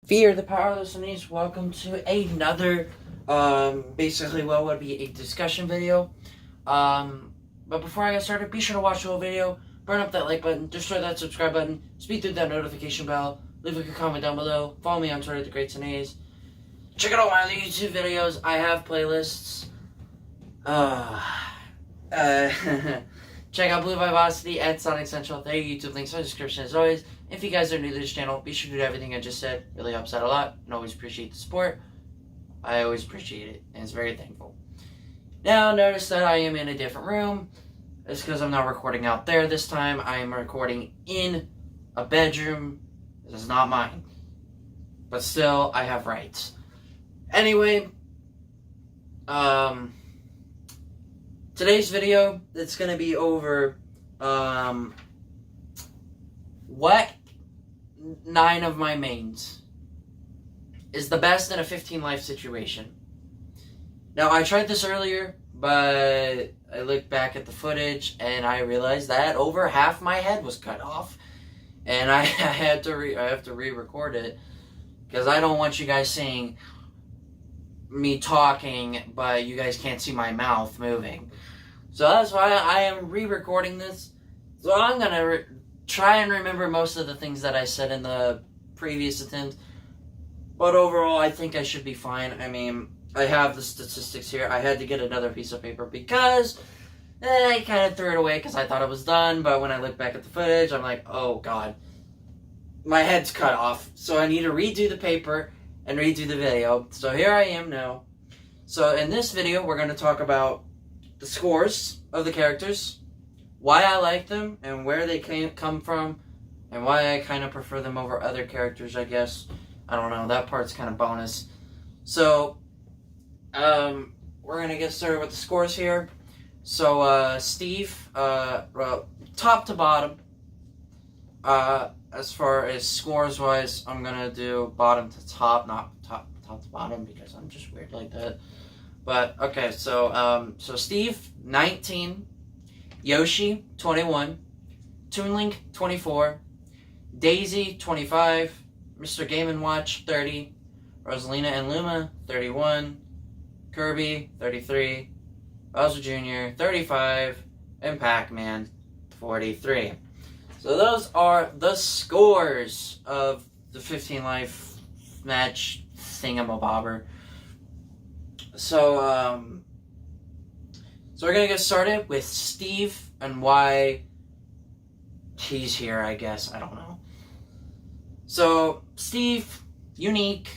Fear the powerless needs. Welcome to another, basically what would be a discussion video. But before I get started, be sure to watch the whole video, burn up that like button, destroy that subscribe button, speed through that notification bell, leave a good comment down below, follow me on Twitter, The Greats and A's. Check out all my other YouTube videos. I have playlists. Check out Blue Vivacity at Sonic Central. Their YouTube links are in the description as always. If you guys are new to this channel, be sure to do everything I just said. Really helps out a lot, and always appreciate the support. I always appreciate it, and it's very thankful. Now, notice that I am in a different room. It's because I'm not recording out there this time. I am recording in a bedroom. This is not mine. But still, I have rights. Anyway, today's video, it's going to be over, what 9 of my mains is the best in a 15 life situation. Now, I tried this earlier, but I looked back at the footage and I realized that over half my head was cut off. And I have to re-record it because I don't want you guys seeing me talking, but you guys can't see my mouth moving. So that's why I am re-recording this. So I'm going to try and remember most of the things that I said in the previous attempt. But overall, I think I should be fine. I mean, I have the statistics here. I had to get another piece of paper because I kind of threw it away because I thought it was done. But when I look back at the footage, I'm like, oh, God. My head's cut off. So I need to redo the paper and redo the video. So here I am now. So in this video, we're going to talk about the scores of the characters, why I like them, and where they come from, and why I kind of prefer them over other characters, I guess. I don't know, that part's kind of bonus. So, we're going to get started with the scores here. So, Steve, well, top to bottom, as far as scores-wise, I'm going to do bottom to top, not top to bottom, because I'm just weird like that. But, okay, so Steve, 19. Yoshi, 21. Toon Link, 24. Daisy, 25. Mr. Game & Watch, 30. Rosalina and Luma, 31. Kirby, 33. Bowser Jr., 35. And Pac-Man, 43. So those are the scores of the 15 life match thingamabobber. So we're going to get started with Steve and why he's here, I guess. I don't know. So, Steve, unique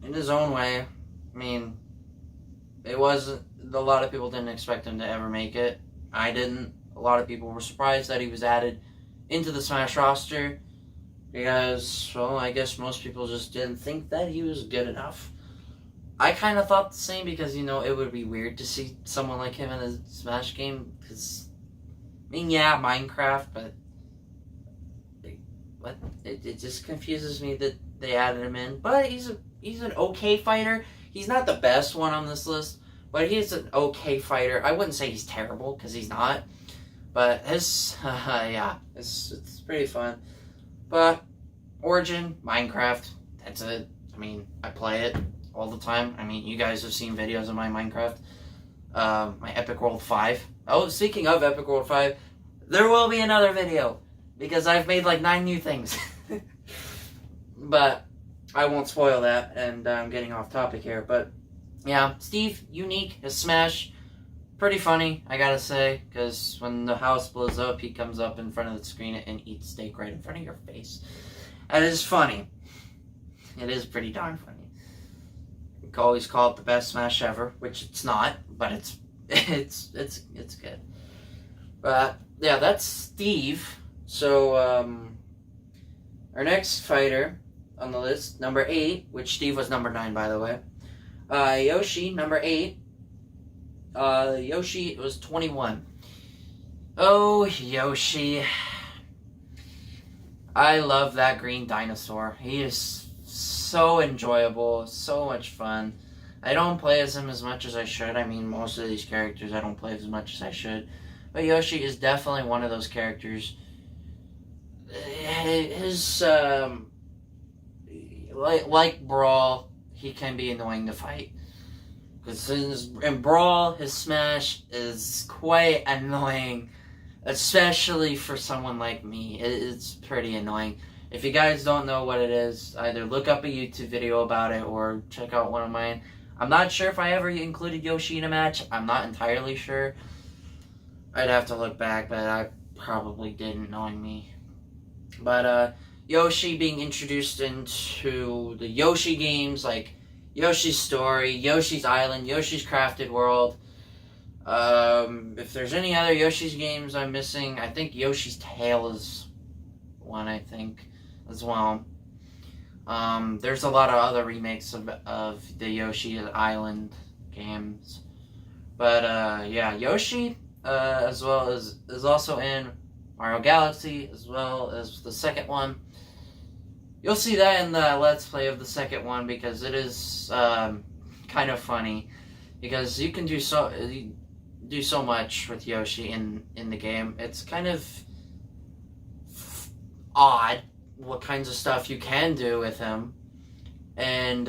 in his own way. I mean, it wasn't, a lot of people didn't expect him to ever make it. I didn't. A lot of people were surprised that he was added into the Smash roster because, well, I guess most people just didn't think that he was good enough. I kind of thought the same because, you know, it would be weird to see someone like him in a Smash game. Because, I mean, yeah, Minecraft, but it just confuses me that they added him in. But he's an okay fighter. He's not the best one on this list, but he's an okay fighter. I wouldn't say he's terrible because he's not. But his, yeah, it's pretty fun. But Origin, Minecraft, that's it. I mean, I play it all the time. I mean, you guys have seen videos of my Minecraft. My Epic World 5. Oh, speaking of Epic World 5, there will be another video. Because I've made like 9 new things. But I won't spoil that, and I'm getting off topic here. But yeah, Steve, unique, his Smash, pretty funny, I gotta say. Because when the house blows up, he comes up in front of the screen and eats steak right in front of your face. That is funny. It is pretty darn funny. You can always call it the best Smash ever, which it's not, but it's good. But yeah, that's Steve. So our next fighter on the list, number 8, which Steve was number 9, by the way. Yoshi, number 8. Yoshi was 21. Oh, Yoshi. I love that green dinosaur. He is so enjoyable, so much fun. I don't play as him as much as I should. I mean, most of these characters I don't play as much as I should. But Yoshi is definitely one of those characters. His like Brawl, he can be annoying to fight. Because in Brawl, his smash is quite annoying, especially for someone like me. It's pretty annoying. If you guys don't know what it is, either look up a YouTube video about it or check out one of mine. I'm not sure if I ever included Yoshi in a match. I'm not entirely sure. I'd have to look back, but I probably didn't, knowing me. But Yoshi being introduced into the Yoshi games, like Yoshi's Story, Yoshi's Island, Yoshi's Crafted World. If there's any other Yoshi's games I'm missing, I think Yoshi's Tale is one, I think, as well. There's a lot of other remakes of the Yoshi Island games. But, yeah, Yoshi, as well as, is also in Mario Galaxy, as well as the second one. You'll see that in the Let's Play of the second one, because it is, kind of funny. Because you can do so much with Yoshi in the game. It's kind of odd what kinds of stuff you can do with him. And,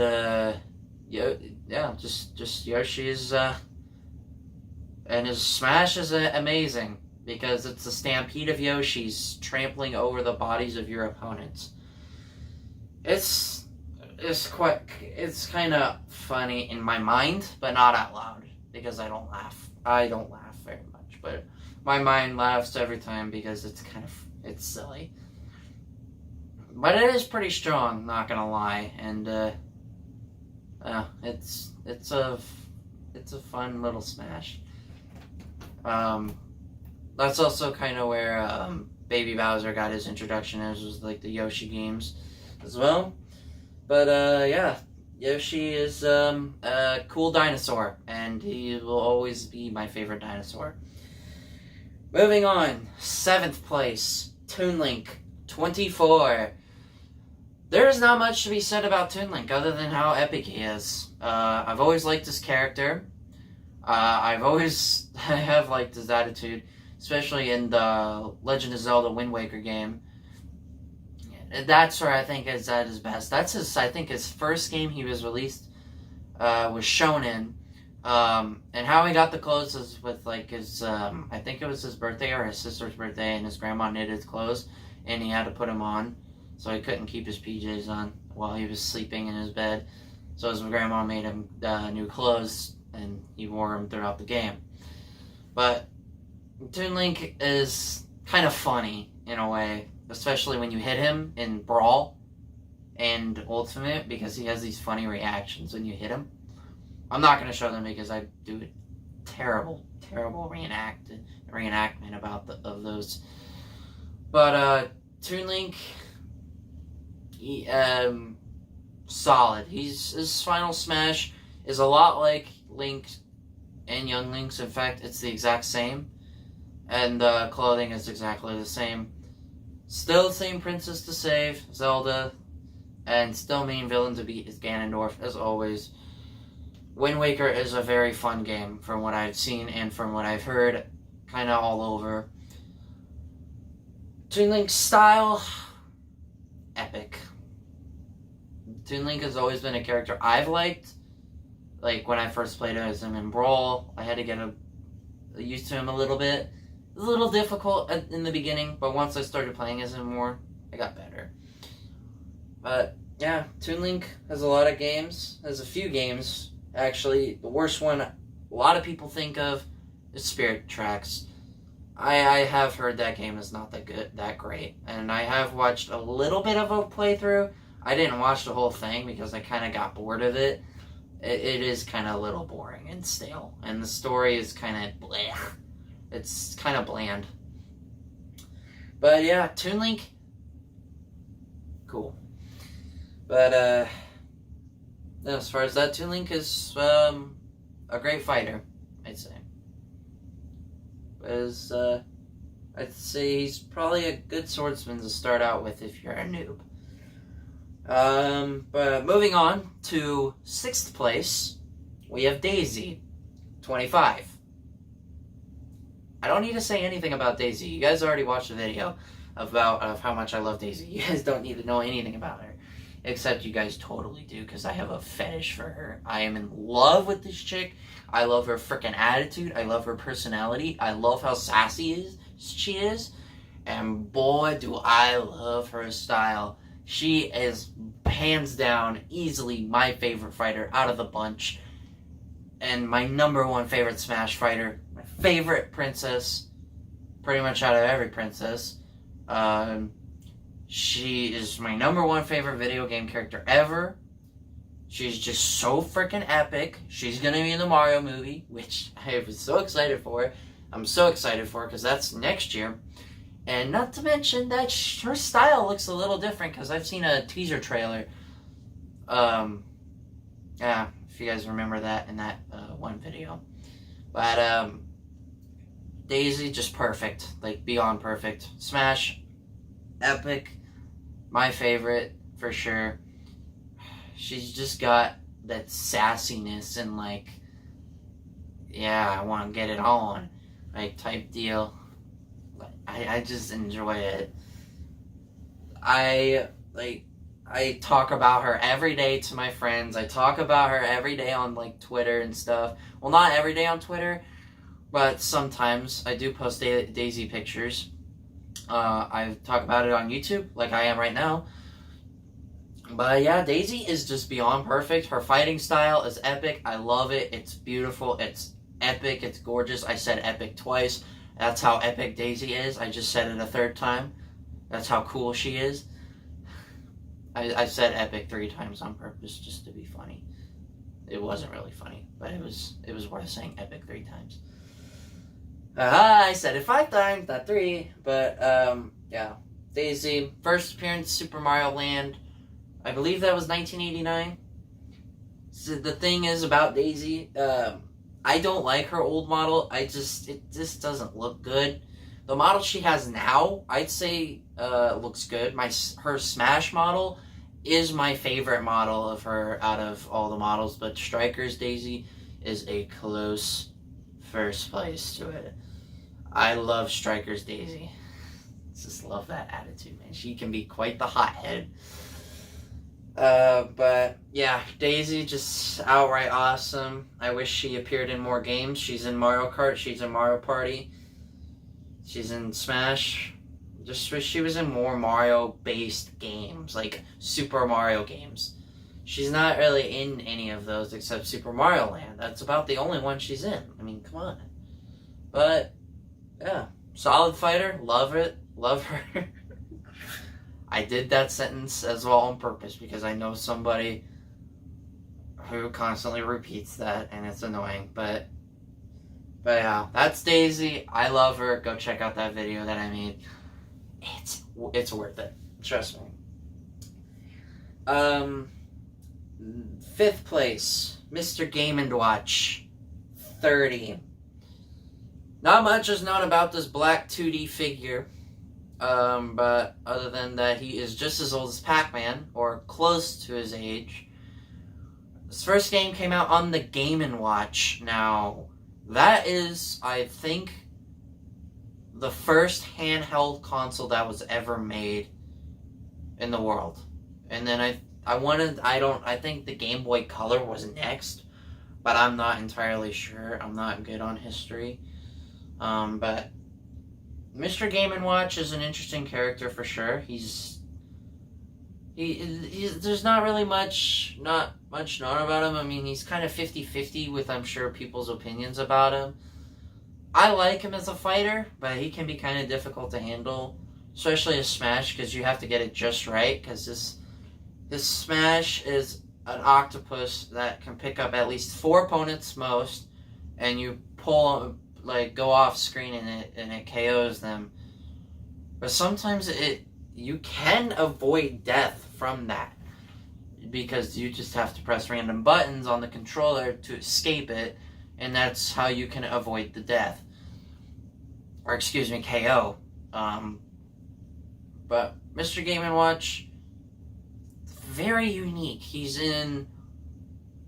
yeah, just Yoshi's, and his smash is amazing, because it's a stampede of Yoshis trampling over the bodies of your opponents. It's kind of funny in my mind, but not out loud, because I don't laugh. I don't laugh very much, but my mind laughs every time because it's silly. But it is pretty strong, not gonna lie, and it's a fun little smash. That's also kind of where Baby Bowser got his introduction, as was like the Yoshi games as well. But yeah, Yoshi is a cool dinosaur, and he will always be my favorite dinosaur. Moving on, 7th place, Toon Link, 24. There is not much to be said about Toon Link other than how epic he is. I've always liked his character. I have liked his attitude, especially in the Legend of Zelda Wind Waker game. That's where I think is at his best. That's I think his first game he was released was shown in. And how he got the clothes is with like his, I think it was his birthday or his sister's birthday, and his grandma knitted his clothes, and he had to put them on, so he couldn't keep his PJs on while he was sleeping in his bed. So his grandma made him new clothes, and he wore them throughout the game. But Toon Link is kind of funny in a way, especially when you hit him in Brawl and Ultimate, because he has these funny reactions when you hit him. I'm not going to show them because I do a terrible reenactment of those. But Toon Link, solid. His final smash is a lot like Link and Young Link's. In fact, it's the exact same, and the clothing is exactly the same. Still the same princess to save, Zelda, and still main villain to beat is Ganondorf, as always. Wind Waker is a very fun game, from what I've seen and from what I've heard, kind of all over. Toon Link's style, epic. Toon Link has always been a character I've liked. Like, when I first played as him in Brawl, I had to get used to him a little bit. It was a little difficult in the beginning, but once I started playing as him more, I got better. But, yeah, Toon Link has a lot of games. Has a few games, actually. The worst one a lot of people think of is Spirit Tracks. I have heard that game is not that great, and I have watched a little bit of a playthrough. I didn't watch the whole thing because I kind of got bored of it. It is kind of a little boring and stale, and the story is kind of bleh. It's kind of bland. But yeah, Toon Link, cool. But as far as that, Toon Link is a great fighter, I'd say. I'd say he's probably a good swordsman to start out with if you're a noob. But moving on to 6th place, we have Daisy, 25. I don't need to say anything about Daisy. You guys already watched the video of how much I love Daisy. You guys don't need to know anything about her. except you guys totally do, because I have a fetish for her. I am in love with this chick. I love her freaking attitude. I love her personality. I love how sassy she is. And boy, do I love her style. She is hands down easily my favorite fighter out of the bunch. And my number one favorite Smash fighter. My favorite princess. Pretty much out of every princess. She is my number one favorite video game character ever. She's just so freaking epic. She's going to be in the Mario movie, which I was so excited for. I'm so excited for because that's next year. And not to mention that her style looks a little different because I've seen a teaser trailer. Yeah, if you guys remember that in that one video. But Daisy, just perfect. Like, beyond perfect. Smash, epic. My favorite, for sure. She's just got that sassiness and, like, yeah, I want to get it on, like, type deal. I just enjoy it. I talk about her every day to my friends. I talk about her every day on, like, Twitter and stuff. Well, not every day on Twitter, but sometimes I do post Daisy pictures. I talk about it on YouTube, like I am right now. But yeah, Daisy is just beyond perfect. Her fighting style is epic. I love it. It's beautiful. It's epic. It's gorgeous. I said epic twice. That's how epic Daisy is. I just said it a third time. That's how cool she is. I said epic 3 times on purpose just to be funny. It wasn't really funny, but it was worth saying epic 3 times. I said it 5 times, not 3. But yeah, Daisy, first appearance Super Mario Land. I believe that was 1989. So the thing is about Daisy, I don't like her old model. It just doesn't look good. The model she has now, I'd say, looks good. Her Smash model is my favorite model of her out of all the models, but Striker's Daisy is a close first place to it. I love Striker's Daisy. Just love that attitude, man. She can be quite the hothead. But yeah, Daisy, just outright awesome. I wish she appeared in more games. She's in Mario Kart, she's in Mario Party, she's in Smash. Just wish she was in more Mario-based games, like Super Mario games. She's not really in any of those except Super Mario Land. That's about the only one she's in. I mean, come on. But, yeah. Solid fighter. Love it. Love her. I did that sentence as well on purpose because I know somebody who constantly repeats that, and it's annoying. But yeah, that's Daisy. I love her. Go check out that video that I made. It's worth it. Trust me. 5th place, Mr. Game & Watch, 30. Not much is known about this black 2D figure. But other than that, he is just as old as Pac-Man, or close to his age. His first game came out on the Game & Watch. Now, that is, I think, the first handheld console that was ever made in the world. And then I think the Game Boy Color was next, but I'm not entirely sure. I'm not good on history. But Mr. Game & Watch is an interesting character for sure. There's not really much known about him. I mean, he's kind of 50-50 with, I'm sure, people's opinions about him. I like him as a fighter, but he can be kind of difficult to handle, especially a Smash, because you have to get it just right, because this Smash is an octopus that can pick up at least 4 opponents most, and you pull, like, go off screen and it KOs them. But sometimes you can avoid death from that, because you just have to press random buttons on the controller to escape it, and that's how you can avoid the death. Or, excuse me, KO. But Mr. Game & Watch, very unique. He's in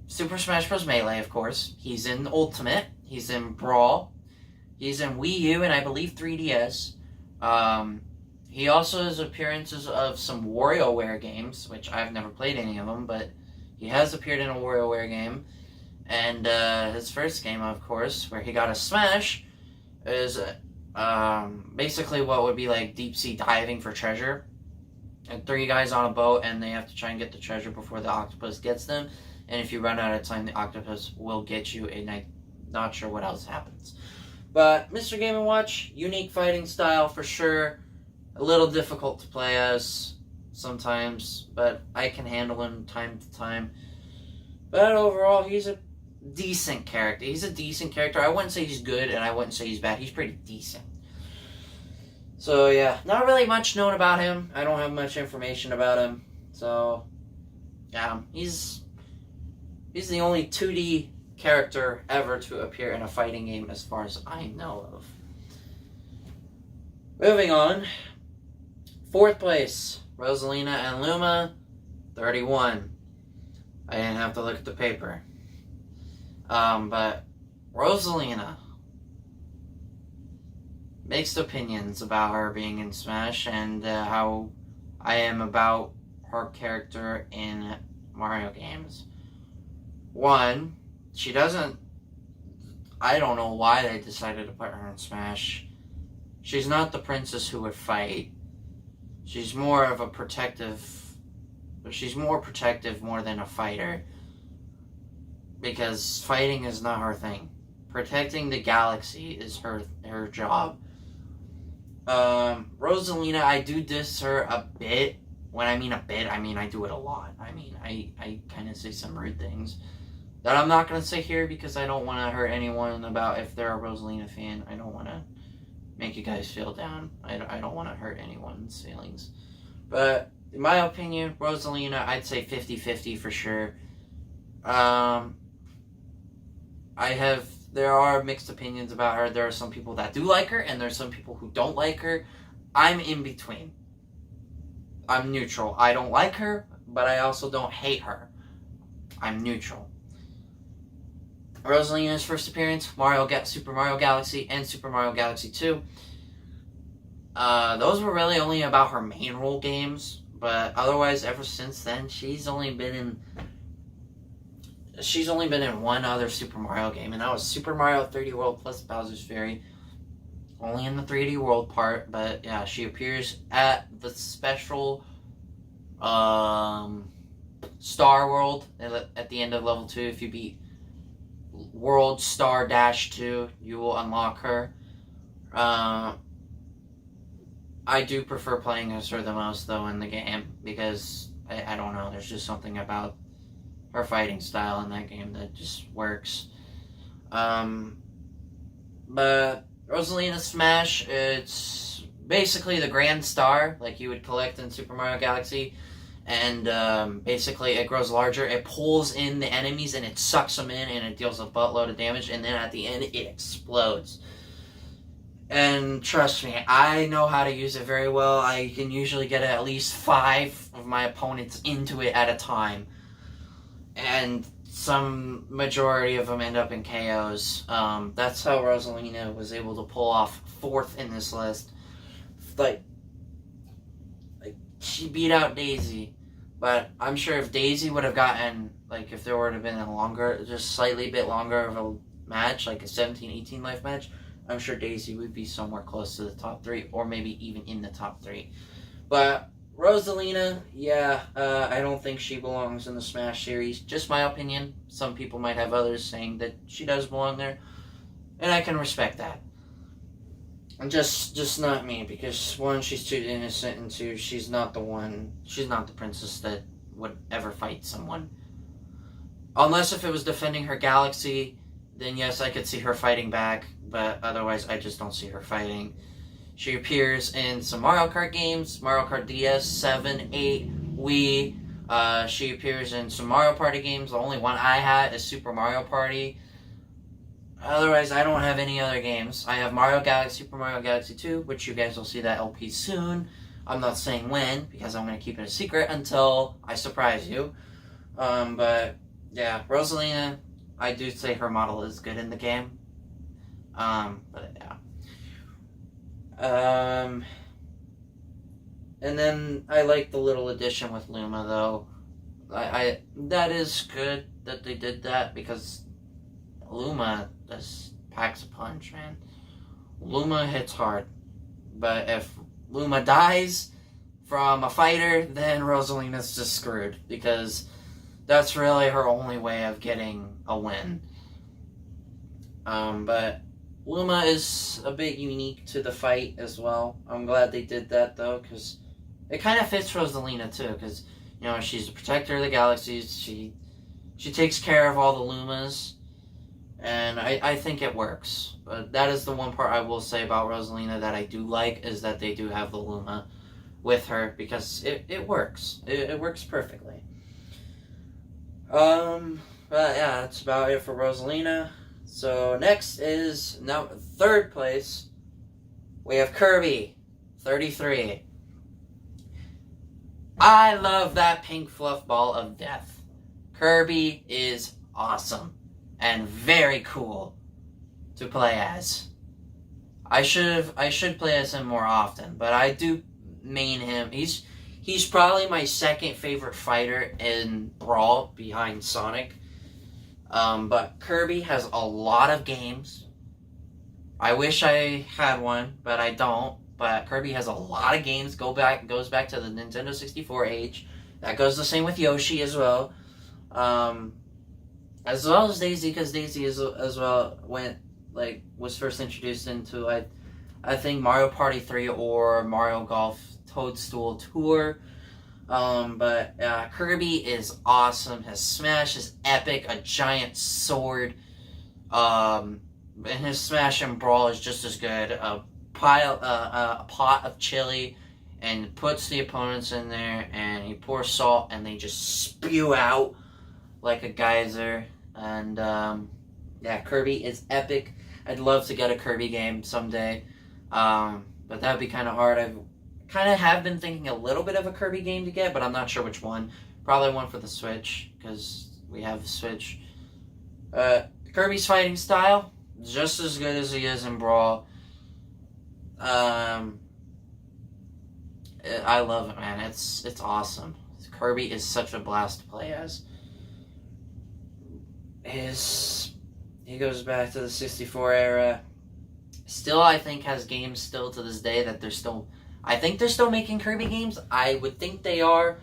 Super Smash Bros. Melee, of course. He's in Ultimate. He's in Brawl. He's in Wii U and I believe 3DS. He also has appearances of some WarioWare games, which I've never played any of them, but he has appeared in a WarioWare game. And his first game, of course, where he got a smash, is basically what would be like deep sea diving for treasure. And 3 guys on a boat, and they have to try and get the treasure before the octopus gets them. And if you run out of time, the octopus will get you, and I'm not sure what else happens. But Mr. Game & Watch, unique fighting style for sure. A little difficult to play as sometimes, but I can handle him time to time. But overall, he's a decent character. He's a decent character. I wouldn't say he's good, and I wouldn't say he's bad. He's pretty decent. So yeah, not really much known about him. I don't have much information about him. So yeah, he's the only 2D character ever to appear in a fighting game as far as I know of. Moving on. 4th place, Rosalina and Luma, 31. I didn't have to look at the paper. But Rosalina, mixed opinions about her being in Smash and how I am about her character in Mario games. One, she doesn't... I don't know why they decided to put her in Smash. She's not the princess who would fight. She's more of a protective... She's more protective more than a fighter. Because fighting is not her thing. Protecting the galaxy is her job. Rosalina, I do diss her a bit. When I mean a bit, I mean I do it a lot. I mean, I kind of say some rude things that I'm not going to say here because I don't want to hurt anyone about if they're a Rosalina fan. I don't want to make you guys feel down. I don't want to hurt anyone's feelings. But in my opinion, Rosalina, I'd say 50-50 for sure. There are mixed opinions about her. There are some people that do like her, and there's some people who don't like her. I'm in between. I'm neutral. I don't like her, but I also don't hate her. I'm neutral. Rosalina's first appearance, Super Mario Galaxy and Super Mario Galaxy 2. Those were really only about her main role games, but otherwise, ever since then, she's only been in one other Super Mario game, and that was Super Mario 3D World plus Bowser's Fury. Only in the 3D World part, but yeah, she appears at the special Star World at the end of level 2. If you beat World Star Dash 2, you will unlock her. I do prefer playing as her the most, though, in the game, because, I don't know, there's just something about her fighting style in that game that just works. But Rosalina Smash, it's basically the Grand Star, like you would collect in Super Mario Galaxy, and basically it grows larger, it pulls in the enemies, and it sucks them in, and it deals a buttload of damage, and then at the end, it explodes. And trust me, I know how to use it very well. I can usually get at least 5 of my opponents into it at a time. And some majority of them end up in KOs. That's how Rosalina was able to pull off 4th in this list. Like she beat out Daisy. But I'm sure if Daisy would have gotten, like if there would have been a longer, just slightly bit longer of a match, like a 17-18 life match, I'm sure Daisy would be somewhere close to the top 3, or maybe even in the top 3. But Rosalina, yeah, I don't think she belongs in the Smash series. Just my opinion. Some people might have others saying that she does belong there, and I can respect that. And just not me, because 1, she's too innocent, and 2, she's not the princess that would ever fight someone. Unless if it was defending her galaxy, then yes, I could see her fighting back, but otherwise I just don't see her fighting. She appears in some Mario Kart games, Mario Kart DS, 7, 8, Wii. She appears in some Mario Party games. The only one I have is Super Mario Party. Otherwise, I don't have any other games. I have Super Mario Galaxy 2, which you guys will see that LP soon. I'm not saying when, because I'm going to keep it a secret until I surprise you. But, yeah, Rosalina, I do say her model is good in the game. But, yeah. And then I like the little addition with Luma, though. I that is good that they did that, because Luma just packs a punch, man. Luma hits hard. But if Luma dies from a fighter, then Rosalina's just screwed, because that's really her only way of getting a win. But Luma is a bit unique to the fight as well. I'm glad they did that, though, because it kind of fits Rosalina, too, because, you know, she's a protector of the galaxies. She takes care of all the Lumas, and I think it works. But that is the one part I will say about Rosalina that I do like, is that they do have the Luma with her, because it works. It works perfectly. But yeah, that's about it for Rosalina. So next is, now, third place, we have Kirby, 33. I love that pink fluff ball of death. Kirby is awesome and very cool to play as. I should play as him more often, but I do main him. He's probably my second favorite fighter in Brawl behind Sonic. But Kirby has a lot of games. I wish I had one, but I don't. But Kirby has a lot of games. Goes back to the Nintendo 64 age. That goes the same with Yoshi as well. As well as Daisy, because Daisy as well was first introduced into I think Mario Party 3 or Mario Golf Toadstool Tour. But Kirby is awesome. His smash is epic. A giant sword. And his smash and brawl is just as good. A pot of chili, and puts the opponents in there, and he pours salt, and they just spew out like a geyser. And yeah, Kirby is epic. I'd love to get a Kirby game someday. But that would be kind of hard. I've kind of have been thinking a little bit of a Kirby game to get, but I'm not sure which one. Probably one for the Switch, because we have the Switch. Kirby's fighting style, just as good as he is in Brawl. I love it, man. It's awesome. Kirby is such a blast to play as. He goes back to the 64 era. Still, I think, has games still to this day that I think they're still making Kirby games. I would think they are,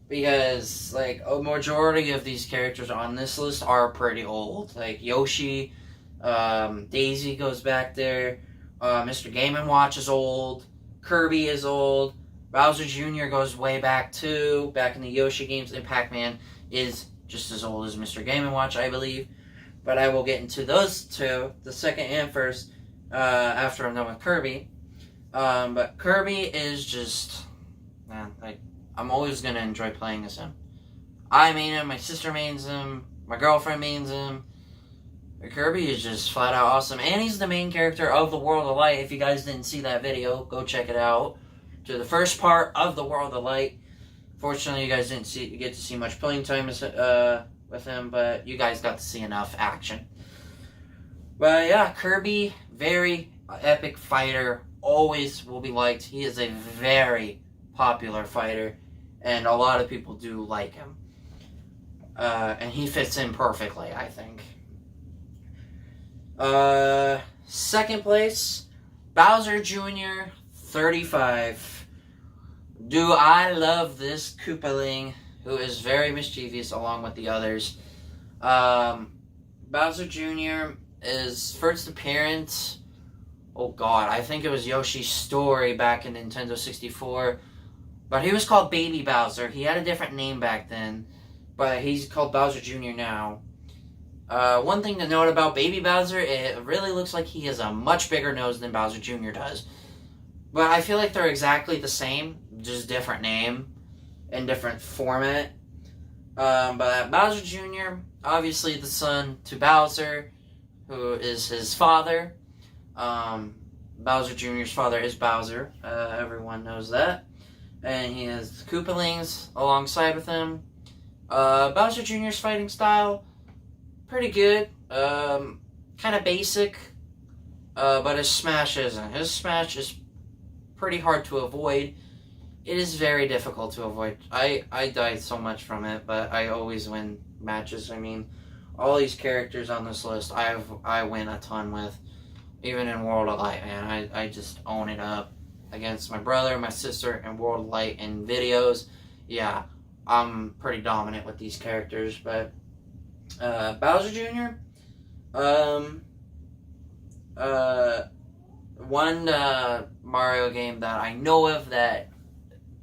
because like a majority of these characters on this list are pretty old. Like Yoshi, Daisy goes back there. Mr. Game & Watch is old. Kirby is old. Bowser Jr. goes way back too. Back in the Yoshi games, and Pac-Man is just as old as Mr. Game & Watch, I believe. But I will get into those two, the second and first, after I'm done with Kirby. But Kirby is just, man, like, I'm always going to enjoy playing as him. I main him, my sister mains him, my girlfriend mains him. Kirby is just flat out awesome. And he's the main character of the World of Light. If you guys didn't see that video, go check it out. To the first part of the World of Light. Fortunately, you guys didn't get to see much playing time with him, but you guys got to see enough action. But yeah, Kirby, very epic fighter. Always will be liked. He is a very popular fighter, and a lot of people do like him. And he fits in perfectly, I think. Second place, Bowser Jr., 35. Do I love this Koopaling, who is very mischievous along with the others. Bowser Jr. is first appearance, oh god, I think it was Yoshi's Story back in Nintendo 64. But he was called Baby Bowser. He had a different name back then, but he's called Bowser Jr. now. One thing to note about Baby Bowser, it really looks like he has a much bigger nose than Bowser Jr. does. But I feel like they're exactly the same, just different name and different format. But Bowser Jr., obviously the son to Bowser, who is his father. Bowser Jr.'s father is Bowser. Everyone knows that. And he has Koopalings alongside with him. Bowser Jr.'s fighting style, pretty good. Kind of basic. But his smash isn't. His smash is pretty hard to avoid. it is very difficult to avoid. I die so much from it, but I always win matches. I mean, all these characters on this list, I win a ton with. Even in World of Light, man, I just own it up against my brother, my sister, and World of Light in videos. Yeah, I'm pretty dominant with these characters, but Bowser Jr. One Mario game that I know of that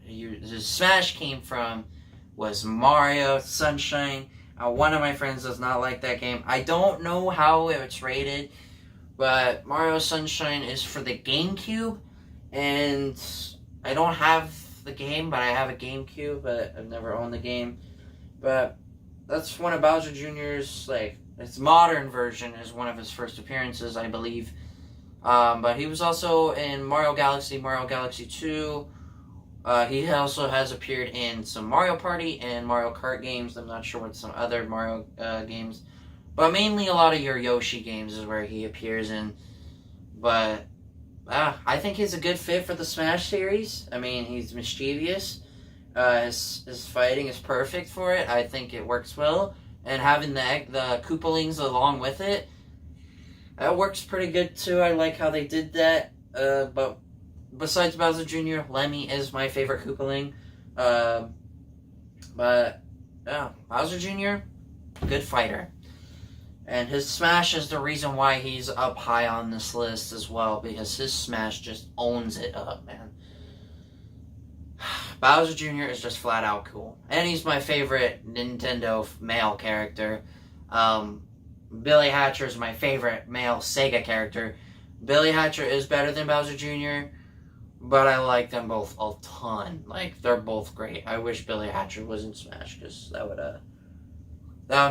the Smash came from was Mario Sunshine. One of my friends does not like that game. I don't know how it's rated, but Mario Sunshine is for the GameCube, and I don't have the game, but I have a GameCube, but I've never owned the game. But that's one of Bowser Jr.'s, like, its modern version is one of his first appearances, I believe. But he was also in Mario Galaxy 2. He also has appeared in some Mario Party and Mario Kart games. I'm not sure what some other Mario games. But mainly a lot of your Yoshi games is where he appears in. But I think he's a good fit for the Smash series. I mean, he's mischievous. His fighting is perfect for it. I think it works well. And having the Koopalings along with it, that works pretty good too. I like how they did that. But besides Bowser Jr., Lemmy is my favorite Koopaling. But yeah, Bowser Jr., good fighter. And his Smash is the reason why he's up high on this list as well, because his Smash just owns it up, man. Bowser Jr. is just flat out cool. And he's my favorite Nintendo male character. Billy Hatcher is my favorite male Sega character. Billy Hatcher is better than Bowser Jr., but I like them both a ton. Like, they're both great. I wish Billy Hatcher was in Smash, because that would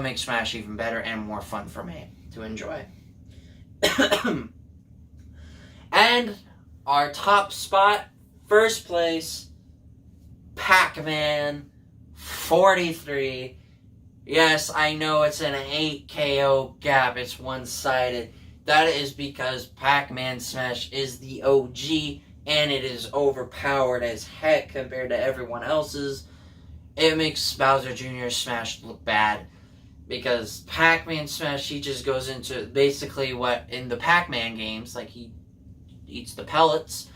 make Smash even better and more fun for me to enjoy. And our top spot, first place, Pac-Man 43. Yes, I know it's an 8 KO gap. It's one-sided. That is because Pac-Man Smash is the OG, and it is overpowered as heck compared to everyone else's. It makes Bowser Jr.'s Smash look bad, because Pac-Man Smash, he just goes into basically what in the Pac-Man games, like he eats the pellets.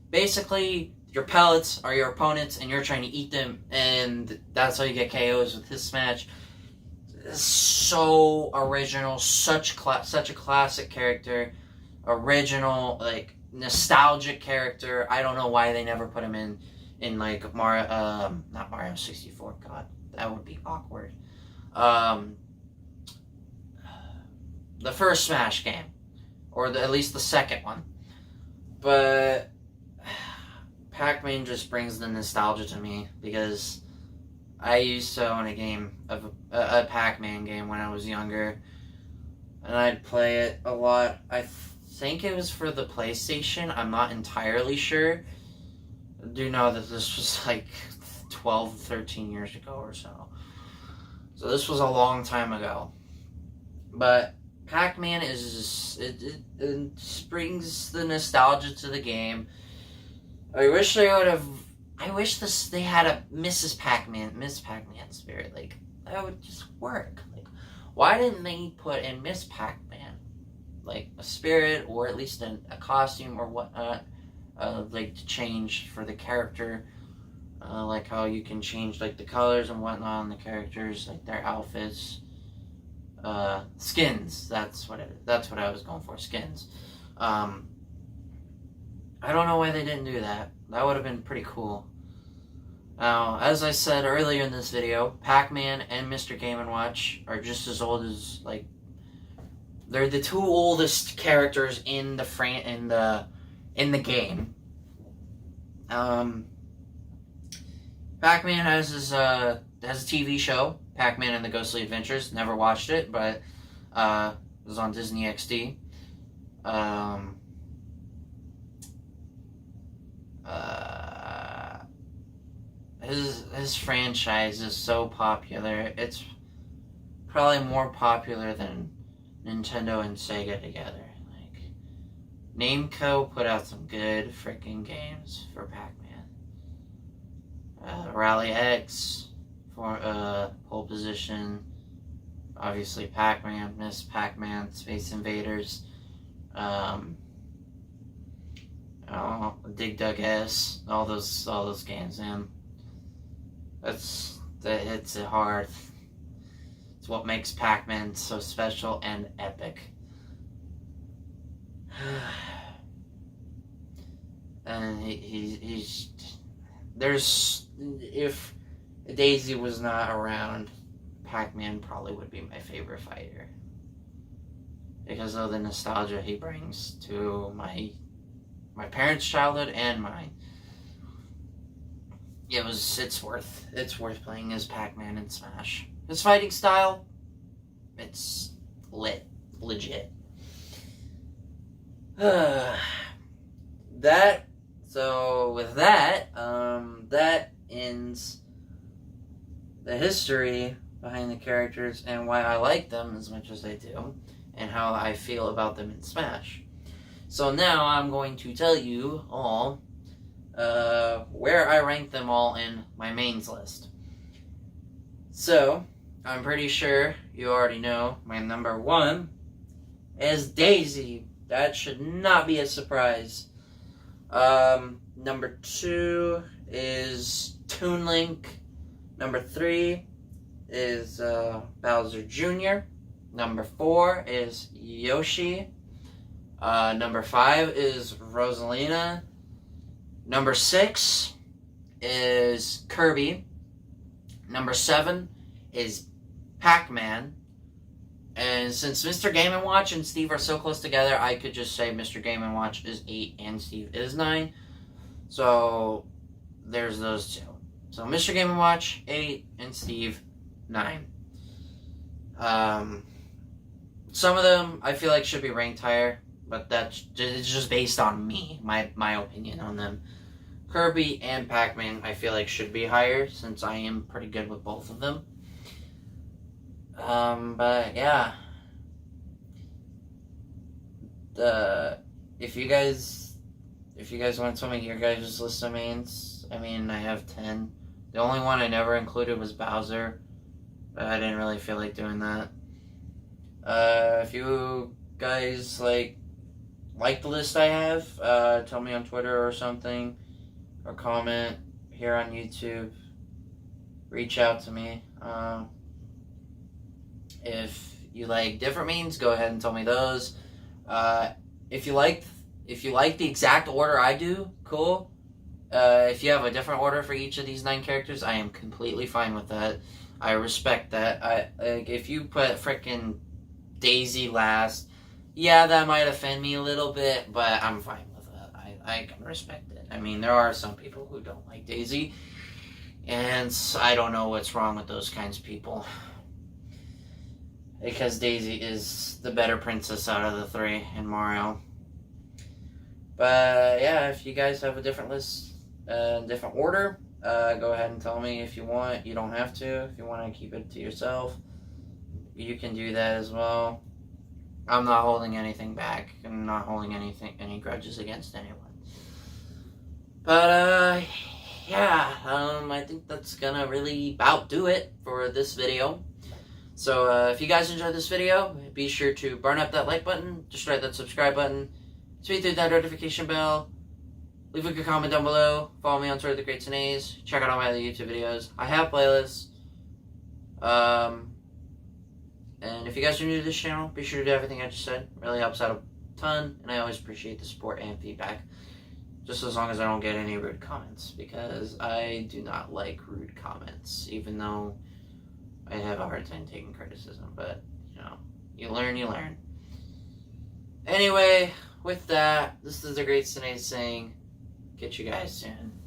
Basically, your pellets are your opponents, and you're trying to eat them, and that's how you get KOs with his Smash. So original, such a classic character, original, like nostalgic character. I don't know why they never put him in like Mario, not Mario 64. God, that would be awkward. The first Smash game, or at least the second one, but Pac-Man just brings the nostalgia to me, because I used to own a Pac-Man game when I was younger, and I'd play it a lot. I think it was for the PlayStation. I'm not entirely sure. I do know that this was like 12, 13 years ago or so. So this was a long time ago. But Pac-Man it brings the nostalgia to the game. I wish they had a Miss Pac-Man spirit. Like, that would just work. Like, why didn't they put in Miss Pac-Man, like a spirit, or at least a costume or whatnot, like to change for the character, like how you can change like the colors and whatnot on the characters, like their outfits, skins. That's what I was going for, skins. I don't know why they didn't do that. That would have been pretty cool. Now, as I said earlier in this video, Pac-Man and Mr. Game & Watch are just as old as, like, they're the two oldest characters in the game. Pac-Man has a TV show, Pac-Man and the Ghostly Adventures. Never watched it, but it was on Disney XD. His franchise is so popular. It's probably more popular than Nintendo and Sega together. Like, Namco put out some good freaking games for Pac-Man. Rally X for pole position. Obviously, Pac-Man, Miss Pac-Man, Space Invaders. Dig Dug S. All those games, man. It's hard. It's what makes Pac-Man so special and epic. And he's if Daisy was not around, Pac-Man probably would be my favorite fighter because of the nostalgia he brings to my parents' childhood and mine. It's worth playing as Pac-Man in Smash. His fighting style, it's legit. That ends the history behind the characters and why I like them as much as I do, and how I feel about them in Smash. So now I'm going to tell you all where I rank them all in my mains list. So, I'm pretty sure you already know my number 1 is Daisy. That should not be a surprise. Number 2 is Toon Link. Number 3 is Bowser Jr. Number 4 is Yoshi. Number 5 is Rosalina. Number 6 is Kirby. Number 7 is Pac-Man. And since Mr. Game & Watch and Steve are so close together, I could just say Mr. Game & Watch is 8 and Steve is 9. So, there's those two. So, Mr. Game & Watch, 8, and Steve, 9. Some of them I feel like should be ranked higher, but it's just based on me, my opinion on them. Kirby and Pac-Man I feel like should be higher, since I am pretty good with both of them. But yeah. If you guys want to tell me your guys' list of mains, I mean, I have 10. The only one I never included was Bowser, but I didn't really feel like doing that. If you guys like the list I have, tell me on Twitter or something, or comment here on YouTube. Reach out to me. If you like different memes, go ahead and tell me those. If you like the exact order I do, cool. If you have a different order for each of these 9 characters, I am completely fine with that. I respect that. If you put frickin' Daisy last, yeah, that might offend me a little bit, but I'm fine with that. I can respect it. I mean, there are some people who don't like Daisy, and I don't know what's wrong with those kinds of people. Because Daisy is the better princess out of the 3 in Mario. But yeah, if you guys have a different list, different order, go ahead and tell me if you want. You don't have to. If you want to keep it to yourself, you can do that as well. I'm not holding anything back. I'm not holding any grudges against anyone. But yeah, I think that's gonna really about do it for this video. So if you guys enjoyed this video, be sure to burn up that like button, destroy that subscribe button, tweet through that notification bell, leave a good comment down below, follow me on Twitter, The Great Tanays, check out all my other YouTube videos. I have playlists. And if you guys are new to this channel, be sure to do everything I just said. It really helps out a ton, and I always appreciate the support and feedback. Just as long as I don't get any rude comments, because I do not like rude comments, even though I have a hard time taking criticism, but, you learn. Anyway, with that, this is The Great Tanays saying, catch you guys soon.